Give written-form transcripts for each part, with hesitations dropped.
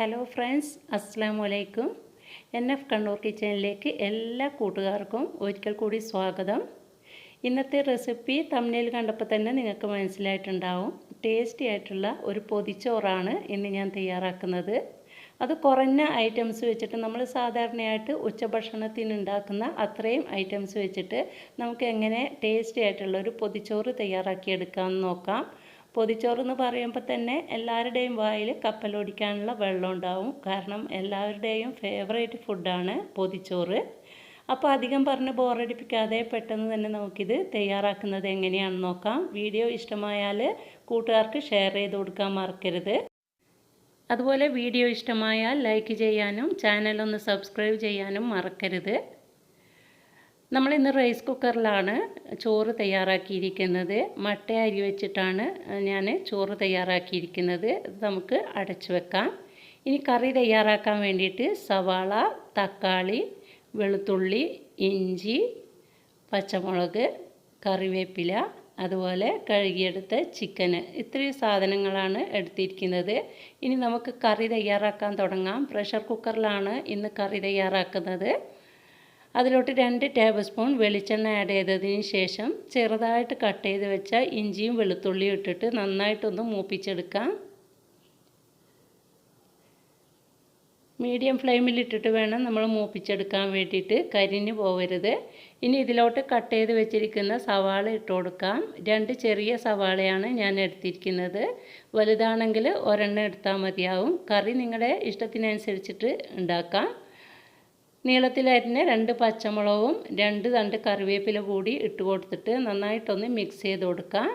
Hello friends, അസ്സലാമു അലൈക്കും. കണ്ണൂർ കിച്ചണിലേക്ക് എല്ലാ കൂട്ടുകാർക്കും ഒരിക്കൽ കൂടി സ്വാഗതം. ഇന്നത്തെ റെസിപ്പി തംബ്നെയിൽ കണ്ടപ്പോൾ തന്നെ നിങ്ങൾക്ക് മനസ്സിലായിട്ടുണ്ടാവും. ടേസ്റ്റി ആയിട്ടുള്ള ഒരു പൊതിച്ചോറാണ് ഇന്ന് ഞാൻ തയ്യാറാക്കുന്നത്. അത് കുറഞ്ഞ ഐറ്റംസ് വെച്ചിട്ട് നമ്മൾ സാധാരണയായിട്ട് ഉച്ചഭക്ഷണത്തിന് ഉണ്ടാക്കുന്ന അത്രയും ഐറ്റംസ് വെച്ചിട്ട് നമുക്ക് എങ്ങനെ ടേസ്റ്റി ആയിട്ടുള്ള ഒരു പൊതിച്ചോറ് തയ്യാറാക്കിയെടുക്കാമെന്ന് നോക്കാം. പൊതിച്ചോറ് എന്ന് പറയുമ്പോൾ തന്നെ എല്ലാവരുടെയും വായിൽ കപ്പലോടിക്കാനുള്ള വെള്ളം ഉണ്ടാവും. കാരണം എല്ലാവരുടെയും ഫേവറേറ്റ് ഫുഡാണ് പൊതിച്ചോറ്. അപ്പോൾ അധികം പറഞ്ഞ് ബോറടിപ്പിക്കാതെ പെട്ടെന്ന് തന്നെ നമുക്കിത് തയ്യാറാക്കുന്നത് എങ്ങനെയാണെന്ന് നോക്കാം. വീഡിയോ ഇഷ്ടമായാൽ കൂട്ടുകാർക്ക് ഷെയർ ചെയ്ത് കൊടുക്കാൻ മറക്കരുത്. അതുപോലെ വീഡിയോ ഇഷ്ടമായാൽ ലൈക്ക് ചെയ്യാനും ചാനലൊന്ന് സബ്സ്ക്രൈബ് ചെയ്യാനും മറക്കരുത്. നമ്മളിന്ന് റൈസ് കുക്കറിലാണ് ചോറ് തയ്യാറാക്കിയിരിക്കുന്നത്. മട്ട അരി വെച്ചിട്ടാണ് ഞാൻ ചോറ് തയ്യാറാക്കിയിരിക്കുന്നത്. നമുക്ക് അടച്ചു വെക്കാം. ഇനി കറി തയ്യാറാക്കാൻ വേണ്ടിയിട്ട് സവാള, തക്കാളി, വെളുത്തുള്ളി, ഇഞ്ചി, പച്ചമുളക്, കറിവേപ്പില, അതുപോലെ കഴുകിയെടുത്ത ചിക്കന്, ഇത്രയും സാധനങ്ങളാണ് എടുത്തിരിക്കുന്നത്. ഇനി നമുക്ക് കറി തയ്യാറാക്കാൻ തുടങ്ങാം. പ്രഷർ കുക്കറിലാണ് ഇന്ന് കറി തയ്യാറാക്കുന്നത്. അതിലോട്ട് 2 ടേബിൾ സ്പൂൺ വെളിച്ചെണ്ണ ആഡ് ചെയ്തതിന് ശേഷം ചെറുതായിട്ട് കട്ട് ചെയ്ത് വെച്ച ഇഞ്ചിയും വെളുത്തുള്ളിയും ഇട്ടിട്ട് നന്നായിട്ടൊന്ന് മൂപ്പിച്ചെടുക്കാം. മീഡിയം ഫ്ലെയിമിൽ ഇട്ടിട്ട് വേണം നമ്മൾ മൂപ്പിച്ചെടുക്കാൻ വേണ്ടിയിട്ട്, കരിഞ്ഞു പോകരുത്. ഇനി ഇതിലോട്ട് കട്ട് ചെയ്ത് വെച്ചിരിക്കുന്ന സവാള ഇട്ട് കൊടുക്കാം. 2 ചെറിയ സവാളയാണ് ഞാൻ എടുത്തിരിക്കുന്നത്. വലുതാണെങ്കിൽ ഒരെണ്ണം എടുത്താൽ മതിയാവും. കറി നിങ്ങളുടെ ഇഷ്ടത്തിനനുസരിച്ചിട്ട് ഉണ്ടാക്കാം. നീളത്തിലരിഞ്ഞ 2 പച്ചമുളകും 2 തണ്ട് കറിവേപ്പില കൂടി ഇട്ട് കൊടുത്തിട്ട് നന്നായിട്ടൊന്ന് മിക്സ് ചെയ്ത് കൊടുക്കാം.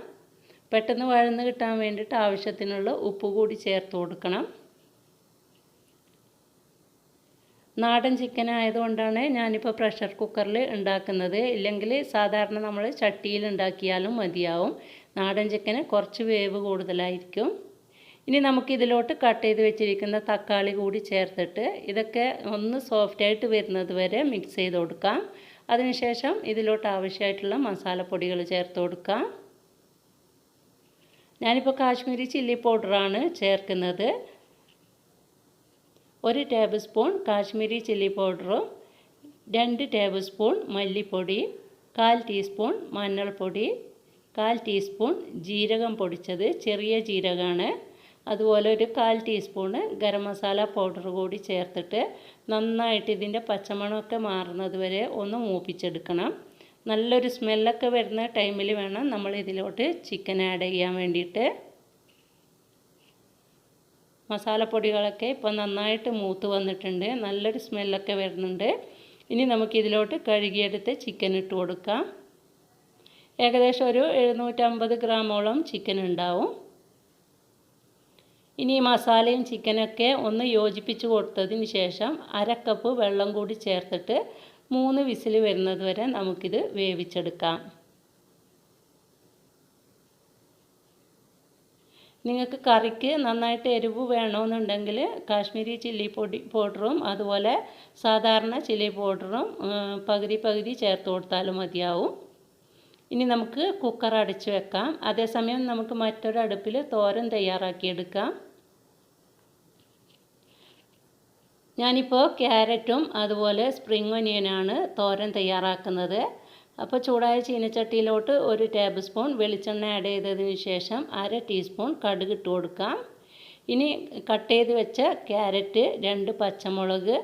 പെട്ടെന്ന് വഴന്ന് കിട്ടാൻ വേണ്ടിയിട്ട് ആവശ്യത്തിനുള്ള ഉപ്പ് കൂടി ചേർത്ത് കൊടുക്കണം. നാടൻ ചിക്കൻ ആയതുകൊണ്ടാണ് ഞാനിപ്പോൾ പ്രഷർ കുക്കറിൽ ഉണ്ടാക്കുന്നത്. ഇല്ലെങ്കിൽ സാധാരണ നമ്മൾ ചട്ടിയിൽ ഉണ്ടാക്കിയാലും മതിയാവും. നാടൻ ചിക്കന് കുറച്ച് വേവ് കൂടുതലായിരിക്കും. ഇനി നമുക്കിതിലോട്ട് കട്ട് ചെയ്ത് വെച്ചിരിക്കുന്ന തക്കാളി കൂടി ചേർത്തിട്ട് ഇതൊക്കെ ഒന്ന് സോഫ്റ്റായിട്ട് വരുന്നത് വരെ മിക്സ് ചെയ്ത് കൊടുക്കാം. അതിനുശേഷം ഇതിലോട്ട് ആവശ്യമായിട്ടുള്ള മസാലപ്പൊടികൾ ചേർത്ത് കൊടുക്കാം. ഞാനിപ്പോൾ കാശ്മീരി ചില്ലി പൗഡറാണ് ചേർക്കുന്നത്. 1 ടേബിൾ സ്പൂൺ കാശ്മീരി ചില്ലി പൗഡറും 2 ടേബിൾ സ്പൂൺ മല്ലിപ്പൊടി, 1/4 ടീസ്പൂൺ മഞ്ഞൾപ്പൊടി, 1/4 ടീസ്പൂൺ ജീരകം പൊടിച്ചത്, ചെറിയ ജീരകമാണ്. അതുപോലെ 1/4 ടീസ്പൂണ് ഗരം മസാല പൗഡർ കൂടി ചേർത്തിട്ട് നന്നായിട്ട് ഇതിൻ്റെ പച്ചമണമൊക്കെ മാറുന്നത് വരെ ഒന്ന് മൂപ്പിച്ചെടുക്കണം. നല്ലൊരു സ്മെല്ലൊക്കെ വരുന്ന ടൈമിൽ വേണം നമ്മൾ ഇതിലോട്ട് ചിക്കൻ ആഡ് ചെയ്യാൻ വേണ്ടിയിട്ട്. മസാലപ്പൊടികളൊക്കെ ഇപ്പോൾ നന്നായിട്ട് മൂത്ത് വന്നിട്ടുണ്ട്. നല്ലൊരു സ്മെല്ലൊക്കെ വരുന്നുണ്ട്. ഇനി നമുക്കിതിലോട്ട് കഴുകിയെടുത്ത് ചിക്കൻ ഇട്ട് കൊടുക്കാം. ഏകദേശം ഒരു 750 ഗ്രാമോളം ചിക്കൻ ഉണ്ടാവും. ഇനി മസാലയും ചിക്കനൊക്കെ ഒന്ന് യോജിപ്പിച്ച് കൊടുത്തതിന് ശേഷം 1/2 കപ്പ് വെള്ളം കൂടി ചേർത്തിട്ട് 3 വിസിൽ വരുന്നത് വരെ നമുക്കിത് വേവിച്ചെടുക്കാം. നിങ്ങൾക്ക് കറിക്ക് നന്നായിട്ട് എരിവ് വേണമെന്നുണ്ടെങ്കിൽ കാശ്മീരി ചില്ലി പൗഡറും അതുപോലെ സാധാരണ ചില്ലി പൗഡറും പകുതി ചേർത്ത് കൊടുത്താലും മതിയാവും. ഇനി നമുക്ക് കുക്കർ അടച്ച് വെക്കാം. അതേസമയം നമുക്ക് മറ്റൊരു അടുപ്പിൽ തോരൻ തയ്യാറാക്കിയെടുക്കാം. ഞാനിപ്പോൾ ക്യാരറ്റും അതുപോലെ സ്പ്രിംഗ് ഒനിയനാണ് തോരൻ തയ്യാറാക്കുന്നത്. അപ്പോൾ ചൂടായ ചീനച്ചട്ടിയിലോട്ട് 1 ടേബിൾ സ്പൂൺ വെളിച്ചെണ്ണ ആഡ് ചെയ്തതിന് ശേഷം 1/2 ടീസ്പൂൺ കടുക് ഇട്ട് കൊടുക്കാം. ഇനി കട്ട് ചെയ്ത് വെച്ച ക്യാരറ്റ്, 2 പച്ചമുളക്,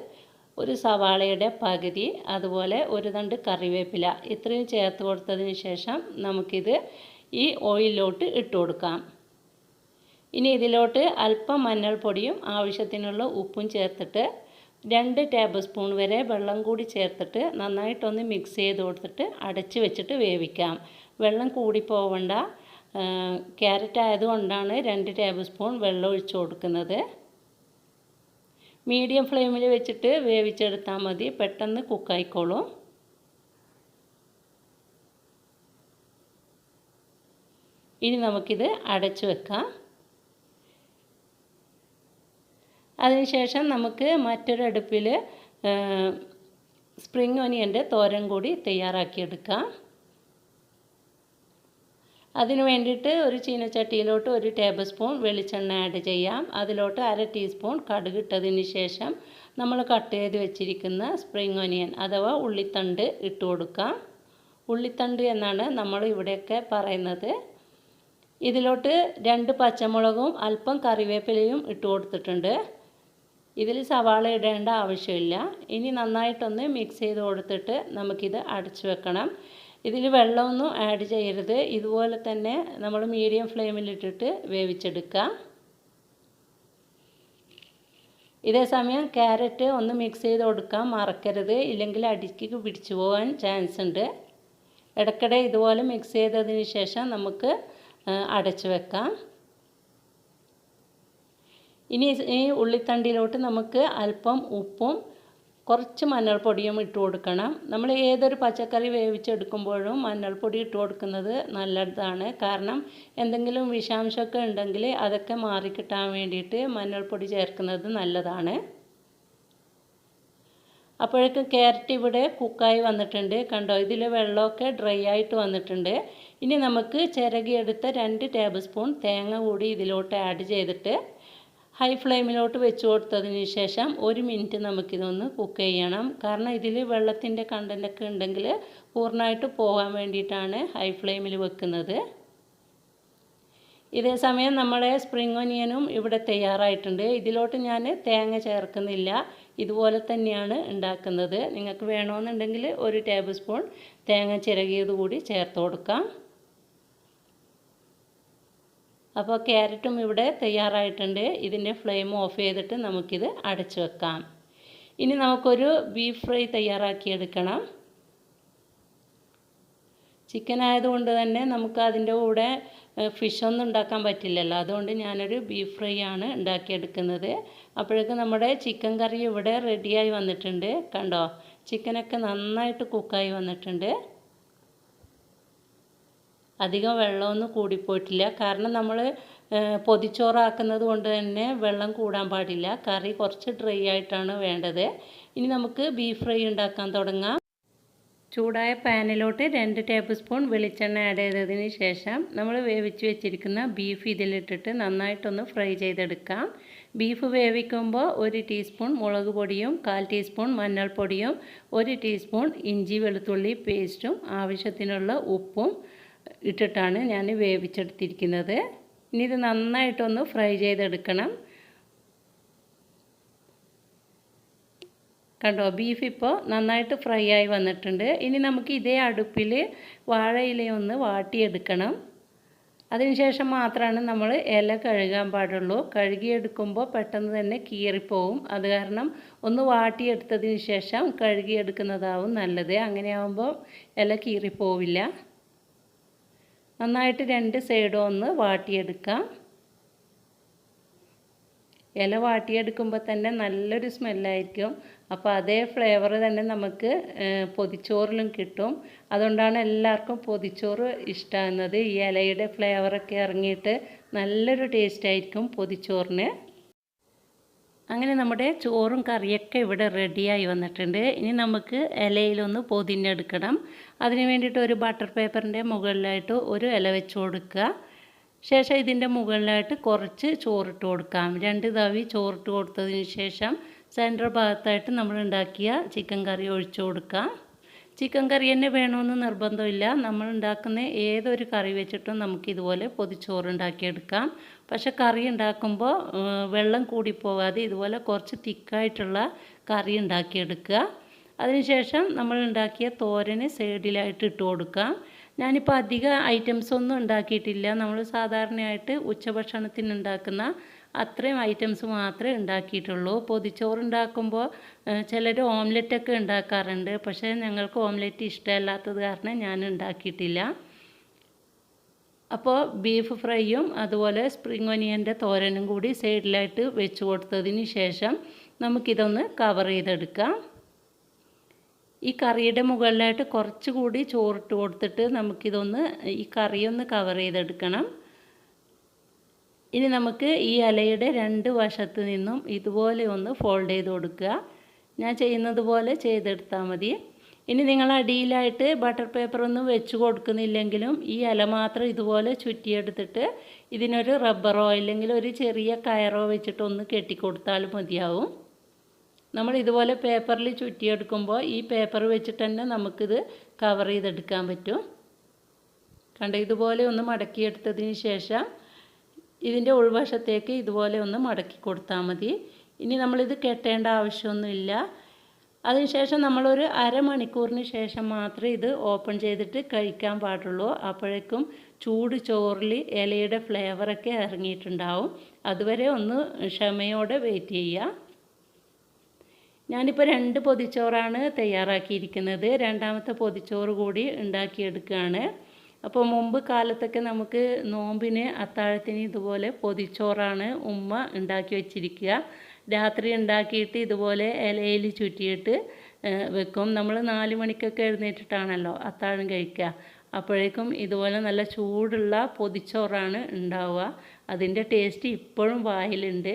1 സവാളയുടെ പകുതി, അതുപോലെ 1 തണ്ട് കറിവേപ്പില, ഇത്രയും ചേർത്ത് കൊടുത്തതിന് ശേഷം നമുക്കിത് ഈ ഓയിലിലോട്ട് ഇട്ട് കൊടുക്കാം. ഇനി ഇതിലോട്ട് അല്പം മഞ്ഞൾപ്പൊടിയും ആവശ്യത്തിനുള്ള ഉപ്പും ചേർത്തിട്ട് 2 ടേബിൾ സ്പൂൺ വരെ വെള്ളം കൂടി ചേർത്തിട്ട് നന്നായിട്ടൊന്ന് മിക്സ് ചെയ്ത് കൊടുത്തിട്ട് അടച്ച് വെച്ചിട്ട് വേവിക്കാം. വെള്ളം കൂടി പോവണ്ട. ക്യാരറ്റ് ആയതുകൊണ്ടാണ് 2 ടേബിൾ സ്പൂൺ വെള്ളം ഒഴിച്ച് കൊടുക്കുന്നത്. മീഡിയം ഫ്ലെയിമിൽ വെച്ചിട്ട് വേവിച്ചെടുത്താൽ മതി. പെട്ടെന്ന് കുക്കായിക്കോളും. ഇനി നമുക്കിത് അടച്ച് വെക്കാം. അതിനുശേഷം നമുക്ക് മറ്റൊരു അടുപ്പിൽ സ്പ്രിംഗ് ഒനിയൻ്റെ തോരൻ കൂടി തയ്യാറാക്കിയെടുക്കാം. അതിന് വേണ്ടിയിട്ട് ഒരു ചീനച്ചട്ടിയിലോട്ട് 1 ടേബിൾ സ്പൂൺ വെളിച്ചെണ്ണ ആഡ് ചെയ്യാം. അതിലോട്ട് 1/2 ടീസ്പൂൺ കടുക് ഇട്ടതിന് ശേഷം നമ്മൾ കട്ട് ചെയ്ത് വെച്ചിരിക്കുന്ന സ്പ്രിംഗ് ഒനിയൻ അഥവാ ഉള്ളിത്തണ്ട് ഇട്ട് കൊടുക്കാം. ഉള്ളിത്തണ്ട് എന്നാണ് നമ്മൾ ഇവിടെയൊക്കെ പറയുന്നത്. ഇതിലോട്ട് 2 പച്ചമുളകും അല്പം കറിവേപ്പിലയും ഇട്ട് കൊടുത്തിട്ടുണ്ട്. ഇതിൽ സവാള ഇടേണ്ട ആവശ്യമില്ല. ഇനി നന്നായിട്ടൊന്ന് മിക്സ് ചെയ്ത് കൊടുത്തിട്ട് നമുക്കിത് അടച്ചു വെക്കണം. ഇതിൽ വെള്ളമൊന്നും ആഡ് ചെയ്യരുത്. ഇതുപോലെ തന്നെ നമ്മൾ മീഡിയം ഫ്ലെയിമിലിട്ടിട്ട് വേവിച്ചെടുക്കാം. ഇതേ സമയം ക്യാരറ്റ് ഒന്ന് മിക്സ് ചെയ്ത് കൊടുക്കാൻ മറക്കരുത്, ഇല്ലെങ്കിൽ അടിക്ക് പിടിച്ചു പോകാൻ ചാൻസ് ഉണ്ട്. ഇടയ്ക്കിടെ ഇതുപോലെ മിക്സ് ചെയ്തതിന് ശേഷം നമുക്ക് അടച്ചു വെക്കാം. ഇനി ഈ ഉള്ളിത്തണ്ടിലോട്ട് നമുക്ക് അല്പം ഉപ്പും കുറച്ച് മഞ്ഞൾപ്പൊടിയും ഇട്ട് കൊടുക്കണം. നമ്മൾ ഏതൊരു പച്ചക്കറി വേവിച്ചെടുക്കുമ്പോഴും മഞ്ഞൾപ്പൊടി ഇട്ട് കൊടുക്കുന്നത് നല്ലതാണ്. കാരണം എന്തെങ്കിലും വിഷാംശമൊക്കെ ഉണ്ടെങ്കിൽ അതൊക്കെ മാറിക്കിട്ടാൻ വേണ്ടിയിട്ട് മഞ്ഞൾപ്പൊടി ചേർക്കുന്നത് നല്ലതാണ്. അപ്പോഴേക്കും ക്യാരറ്റ് ഇവിടെ കുക്കായി വന്നിട്ടുണ്ട്. കണ്ടോ, ഇതിൽ വെള്ളമൊക്കെ ഡ്രൈ ആയിട്ട് വന്നിട്ടുണ്ട്. ഇനി നമുക്ക് ചിരകിയെടുത്ത 2 ടേബിൾ സ്പൂൺ തേങ്ങ കൂടി ഇതിലോട്ട് ആഡ് ചെയ്തിട്ട് ഹൈ ഫ്ലെയിമിലോട്ട് വെച്ച് കൊടുത്തതിന് ശേഷം 1 മിനിറ്റ് നമുക്കിതൊന്ന് കുക്ക് ചെയ്യണം. കാരണം ഇതിൽ വെള്ളത്തിൻ്റെ കണ്ടൻറ്റൊക്കെ ഉണ്ടെങ്കിൽ പൂർണ്ണമായിട്ട് പോകാൻ വേണ്ടിയിട്ടാണ് ഹൈ ഫ്ലെയിമിൽ വെക്കുന്നത്. ഇതേ സമയം നമ്മുടെ സ്പ്രിംഗ് ഒനിയനും ഇവിടെ തയ്യാറായിട്ടുണ്ട്. ഇതിലോട്ട് ഞാൻ തേങ്ങ ചേർക്കുന്നില്ല, ഇതുപോലെ തന്നെയാണ് ഉണ്ടാക്കുന്നത്. നിങ്ങൾക്ക് വേണമെന്നുണ്ടെങ്കിൽ 1 ടേബിൾ സ്പൂൺ തേങ്ങ ചിരകിയത് കൂടി ചേർത്ത് കൊടുക്കാം. അപ്പോൾ ക്യാരറ്റും ഇവിടെ തയ്യാറായിട്ടുണ്ട്. ഇതിൻ്റെ ഫ്ലെയിം ഓഫ് ചെയ്തിട്ട് നമുക്കിത് അടച്ചു വെക്കാം. ഇനി നമുക്കൊരു ബീഫ് ഫ്രൈ തയ്യാറാക്കിയെടുക്കണം. ചിക്കൻ ആയതുകൊണ്ട് തന്നെ നമുക്ക് അതിൻ്റെ കൂടെ ഫിഷൊന്നും ഉണ്ടാക്കാൻ പറ്റില്ലല്ലോ. അതുകൊണ്ട് ഞാനൊരു ബീഫ് ഫ്രൈ ആണ് ഉണ്ടാക്കിയെടുക്കുന്നത്. അപ്പോഴേക്കും നമ്മുടെ ചിക്കൻ കറി ഇവിടെ റെഡിയായി വന്നിട്ടുണ്ട്. കണ്ടോ, ചിക്കനൊക്കെ നന്നായിട്ട് കുക്കായി വന്നിട്ടുണ്ട്. അധികം വെള്ളമൊന്നും കൂടിപ്പോയിട്ടില്ല. കാരണം നമ്മൾ പൊതിച്ചോറാക്കുന്നത് കൊണ്ട് തന്നെ വെള്ളം കൂടാൻ പാടില്ല. കറി കുറച്ച് ഡ്രൈ ആയിട്ടാണ് വേണ്ടത്. ഇനി നമുക്ക് ബീഫ് ഫ്രൈ ഉണ്ടാക്കാൻ തുടങ്ങാം. ചൂടായ പാനിലോട്ട് 2 ടേബിൾ സ്പൂൺ വെളിച്ചെണ്ണ ആഡ് ചെയ്തതിന് ശേഷം നമ്മൾ വേവിച്ച് വെച്ചിരിക്കുന്ന ബീഫ് ഇതിലിട്ടിട്ട് നന്നായിട്ടൊന്ന് ഫ്രൈ ചെയ്തെടുക്കാം. ബീഫ് വേവിക്കുമ്പോൾ 1 ടീസ്പൂൺ മുളക് പൊടിയും 1/4 ടീസ്പൂൺ മഞ്ഞൾപ്പൊടിയും 1 ടീസ്പൂൺ ഇഞ്ചി വെളുത്തുള്ളി പേസ്റ്റും ആവശ്യത്തിനുള്ള ഉപ്പും ഇട്ടിട്ടാണ് ഞാൻ വേവിച്ചെടുത്തിരിക്കുന്നത്. ഇനി ഇത് നന്നായിട്ടൊന്ന് ഫ്രൈ ചെയ്തെടുക്കണം. കണ്ടോ, ബീഫ് ഇപ്പോൾ നന്നായിട്ട് ഫ്രൈ ആയി വന്നിട്ടുണ്ട്. ഇനി നമുക്ക് ഇതേ അടുപ്പിൽ വാഴയിലയൊന്ന് വാട്ടിയെടുക്കണം. അതിനുശേഷം മാത്രമാണ് നമ്മൾ ഇല കഴുകാൻ പാടുള്ളൂ. കഴുകിയെടുക്കുമ്പോൾ പെട്ടെന്ന് തന്നെ കീറിപ്പോവും. അത് കാരണം ഒന്ന് വാട്ടിയെടുത്തതിന് ശേഷം കഴുകിയെടുക്കുന്നതാവും നല്ലത്. അങ്ങനെയാകുമ്പോൾ ഇല കീറിപ്പോവില്ല. നന്നായിട്ട് 2 സൈഡും ഒന്ന് വാട്ടിയെടുക്കാം. ഇല വാട്ടിയെടുക്കുമ്പോൾ തന്നെ നല്ലൊരു സ്മെല്ലായിരിക്കും. അപ്പോൾ അതേ ഫ്ലേവർ തന്നെ നമുക്ക് പൊതിച്ചോറിലും കിട്ടും. അതുകൊണ്ടാണ് എല്ലാവർക്കും പൊതിച്ചോറ് ഇഷ്ടമാകുന്നത്. ഈ ഇലയുടെ ഫ്ലേവറൊക്കെ ഇറങ്ങിയിട്ട് നല്ലൊരു ടേസ്റ്റ് ആയിരിക്കും പൊതിച്ചോറിന്. അങ്ങനെ നമ്മുടെ ചോറും കറിയൊക്കെ ഇവിടെ റെഡിയായി വന്നിട്ടുണ്ട്. ഇനി നമുക്ക് ഇലയിലൊന്ന് പൊതിഞ്ഞെടുക്കണം. അതിന് വേണ്ടിയിട്ട് ഒരു ബട്ടർ പേപ്പറിൻ്റെ മുകളിലായിട്ട് ഒരു ഇല വെച്ച് കൊടുക്കുക. ശേഷം ഇതിൻ്റെ മുകളിലായിട്ട് കുറച്ച് ചോറിട്ട് കൊടുക്കാം. 2 തവി ചോറിട്ട് കൊടുത്തതിന് ശേഷം സെൻറ്റർ ഭാഗത്തായിട്ട് നമ്മൾ ഉണ്ടാക്കിയ ചിക്കൻ കറി ഒഴിച്ചു കൊടുക്കാം. ചിക്കൻ കറി തന്നെ വേണമെന്ന് നിർബന്ധമില്ല. നമ്മൾ ഉണ്ടാക്കുന്ന ഏതൊരു കറി വെച്ചിട്ടും നമുക്കിതുപോലെ പൊതിച്ചോറ് ഉണ്ടാക്കിയെടുക്കാം. പക്ഷെ കറി ഉണ്ടാക്കുമ്പോൾ വെള്ളം കൂടിപ്പോകാതെ ഇതുപോലെ കുറച്ച് തിക്കായിട്ടുള്ള കറി ഉണ്ടാക്കിയെടുക്കുക. അതിനുശേഷം നമ്മൾ ഉണ്ടാക്കിയ തോരന് സൈഡിലായിട്ട് ഇട്ട് കൊടുക്കാം. ഞാനിപ്പോൾ അധിക ഐറ്റംസ് ഒന്നും ഉണ്ടാക്കിയിട്ടില്ല. നമ്മൾ സാധാരണയായിട്ട് ഉച്ചഭക്ഷണത്തിന് ഉണ്ടാക്കുന്ന അത്രയും ഐറ്റംസ് മാത്രമേ ഉണ്ടാക്കിയിട്ടുള്ളൂ. പൊതിച്ചോറ് ഉണ്ടാക്കുമ്പോൾ ചിലർ ഓംലെറ്റൊക്കെ ഉണ്ടാക്കാറുണ്ട്. പക്ഷേ ഞങ്ങൾക്ക് ഓംലെറ്റ് ഇഷ്ടമല്ലാത്തത് കാരണം ഞാൻ ഉണ്ടാക്കിയിട്ടില്ല. അപ്പോൾ ബീഫ് ഫ്രൈയും അതുപോലെ സ്പ്രിംഗ് ഒനിയൻ്റെ തോരനും കൂടി സൈഡിലായിട്ട് വെച്ച് കൊടുത്തതിന് ശേഷം നമുക്കിതൊന്ന് കവർ ചെയ്തെടുക്കാം. ഈ കറിയുടെ മുകളിലായിട്ട് കുറച്ചുകൂടി ചോറിട്ട് കൊടുത്തിട്ട് നമുക്കിതൊന്ന് ഈ കറിയൊന്ന് കവർ ചെയ്തെടുക്കണം. ഇനി നമുക്ക് ഈ ഇലയുടെ 2 വശത്ത് നിന്നും ഇതുപോലെ ഒന്ന് ഫോൾഡ് ചെയ്ത് കൊടുക്കുക. ഞാൻ ചെയ്യുന്നത് പോലെ ചെയ്തെടുത്താൽ മതി. ഇനി നിങ്ങൾ അടിയിലായിട്ട് ബട്ടർ പേപ്പർ ഒന്നും വെച്ച് കൊടുക്കുന്നില്ലെങ്കിലും ഈ ഇല മാത്രം ഇതുപോലെ ചുറ്റിയെടുത്തിട്ട് ഇതിനൊരു റബ്ബറോ അല്ലെങ്കിൽ ഒരു ചെറിയ കയറോ വെച്ചിട്ട് ഒന്ന് കെട്ടിക്കൊടുത്താലും മതിയാവും. നമ്മൾ ഇതുപോലെ പേപ്പറിൽ ചുറ്റിയെടുക്കുമ്പോൾ ഈ പേപ്പർ വെച്ചിട്ട് തന്നെ നമുക്കിത് കവർ ചെയ്തെടുക്കാൻ പറ്റും. കണ്ടോ, ഇതുപോലെ ഒന്ന് മടക്കിയെടുത്തതിന് ശേഷം ഇതിൻ്റെ ഉൾവശത്തേക്ക് ഇതുപോലെ ഒന്ന് മടക്കി കൊടുത്താൽ മതി. ഇനി നമ്മളിത് കെട്ടേണ്ട ആവശ്യമൊന്നുമില്ല. അതിനുശേഷം നമ്മളൊരു അരമണിക്കൂറിന് ശേഷം മാത്രമേ ഇത് ഓപ്പൺ ചെയ്തിട്ട് കഴിക്കാൻ പാടുള്ളൂ. അപ്പോഴേക്കും ചൂട് ചോറിൽ ഇലയുടെ ഫ്ലേവറൊക്കെ ഇറങ്ങിയിട്ടുണ്ടാവും. അതുവരെ ഒന്ന് ക്ഷമയോടെ വെയിറ്റ് ചെയ്യുക. ഞാനിപ്പോൾ 2 പൊതിച്ചോറാണ് തയ്യാറാക്കിയിരിക്കുന്നത്. രണ്ടാമത്തെ പൊതിച്ചോറ് കൂടി ഉണ്ടാക്കിയെടുക്കുകയാണ്. അപ്പോൾ മുമ്പ് കാലത്തൊക്കെ നമുക്ക് നോമ്പിന് അത്താഴത്തിന് ഇതുപോലെ പൊതിച്ചോറാണ് ഉമ്മ ഉണ്ടാക്കി വെച്ചിരിക്കുക. രാത്രി ഉണ്ടാക്കിയിട്ട് ഇതുപോലെ ഇലയിൽ ചുറ്റിയിട്ട് വെക്കും. നമ്മൾ 4 മണിക്കൊക്കെ എഴുന്നേറ്റിട്ടാണല്ലോ അത്താഴം കഴിക്കുക. അപ്പോഴേക്കും ഇതുപോലെ നല്ല ചൂടുള്ള പൊതിച്ചോറാണ് ഉണ്ടാവുക. അതിൻ്റെ ടേസ്റ്റ് ഇപ്പോഴും വായിലുണ്ട്.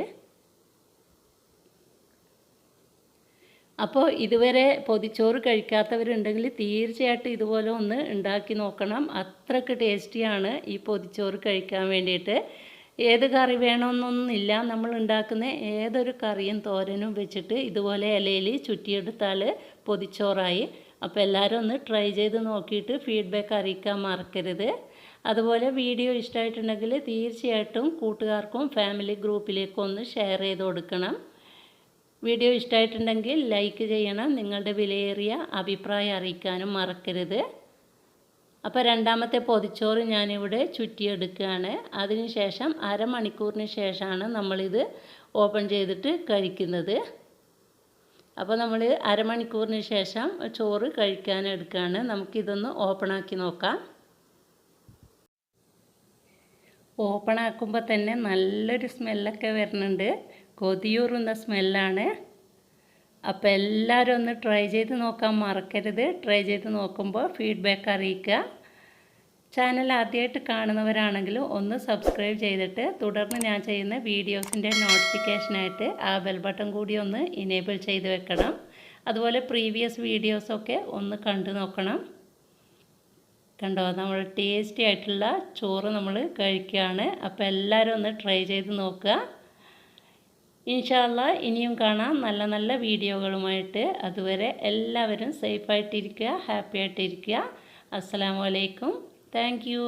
അപ്പോൾ ഇതുവരെ പൊതിച്ചോറ് കഴിക്കാത്തവരുണ്ടെങ്കിൽ തീർച്ചയായിട്ടും ഇതുപോലെ ഒന്ന് ഉണ്ടാക്കി നോക്കണം. അത്രയ്ക്ക് ടേസ്റ്റിയാണ് ഈ പൊതിച്ചോറ് കഴിക്കാൻ വേണ്ടിയിട്ട്. ഏത് കറി വേണമെന്നൊന്നുമില്ല, നമ്മൾ ഉണ്ടാക്കുന്ന ഏതൊരു കറിയും തോരനും വെച്ചിട്ട് ഇതുപോലെ ഇലയിൽ ചുറ്റിയെടുത്താൽ പൊതിച്ചോറായി. അപ്പോൾ എല്ലാവരും ഒന്ന് ട്രൈ ചെയ്ത് നോക്കിയിട്ട് ഫീഡ്ബാക്ക് അറിയിക്കാൻ മറക്കരുത്. അതുപോലെ വീഡിയോ ഇഷ്ടമായിട്ടുണ്ടെങ്കിൽ തീർച്ചയായിട്ടും കൂട്ടുകാർക്കും ഫാമിലി ഗ്രൂപ്പിലേക്കും ഒന്ന് ഷെയർ ചെയ്ത് കൊടുക്കണം. വീഡിയോ ഇഷ്ടമായിട്ടുണ്ടെങ്കിൽ ലൈക്ക് ചെയ്യണം. നിങ്ങളുടെ വിലയേറിയ അഭിപ്രായം അറിയിക്കാനും മറക്കരുത്. അപ്പോൾ രണ്ടാമത്തെ പൊതിച്ചോറ് ഞാനിവിടെ ചുറ്റിയെടുക്കുകയാണ്. അതിനുശേഷം അരമണിക്കൂറിന് ശേഷമാണ് നമ്മളിത് ഓപ്പൺ ചെയ്തിട്ട് കഴിക്കുന്നത്. അപ്പോൾ നമ്മൾ അരമണിക്കൂറിന് ശേഷം ചോറ് കഴിക്കാനെടുക്കുകയാണ്. നമുക്കിതൊന്ന് ഓപ്പണാക്കി നോക്കാം. ഓപ്പണാക്കുമ്പോൾ തന്നെ നല്ലൊരു സ്മെല്ലൊക്കെ വരുന്നുണ്ട്. കൊതിയൂറുന്ന സ്മെല്ലാണ്. അപ്പോൾ എല്ലാവരും ഒന്ന് ട്രൈ ചെയ്ത് നോക്കാൻ മറക്കരുത്. ട്രൈ ചെയ്ത് നോക്കുമ്പോൾ ഫീഡ്ബാക്ക് അറിയിക്കുക. ചാനൽ ആദ്യമായിട്ട് കാണുന്നവരാണെങ്കിൽ ഒന്ന് സബ്സ്ക്രൈബ് ചെയ്തിട്ട് തുടർന്ന് ഞാൻ ചെയ്യുന്ന വീഡിയോസിൻ്റെ നോട്ടിഫിക്കേഷനായിട്ട് ആ ബെൽ ബട്ടൺ കൂടി ഒന്ന് ഇനേബിൾ ചെയ്ത് വെക്കണം. അതുപോലെ പ്രീവിയസ് വീഡിയോസൊക്കെ ഒന്ന് കണ്ടു നോക്കണം. കണ്ടോ, നമ്മൾ ടേസ്റ്റി ആയിട്ടുള്ള ചോറ് നമ്മൾ കഴിക്കുകയാണ്. അപ്പോൾ എല്ലാവരും ഒന്ന് ട്രൈ ചെയ്ത് നോക്കുക. ഇൻഷാ അല്ലാഹ് ഇനിയും കാണാം നല്ല നല്ല വീഡിയോകളുമായിട്ട്. അതുവരെ എല്ലാവരും സേഫായിട്ടിരിക്കുക, ഹാപ്പി ആയിട്ടിരിക്കുക. അസ്സലാമു അലൈക്കും. Thank you.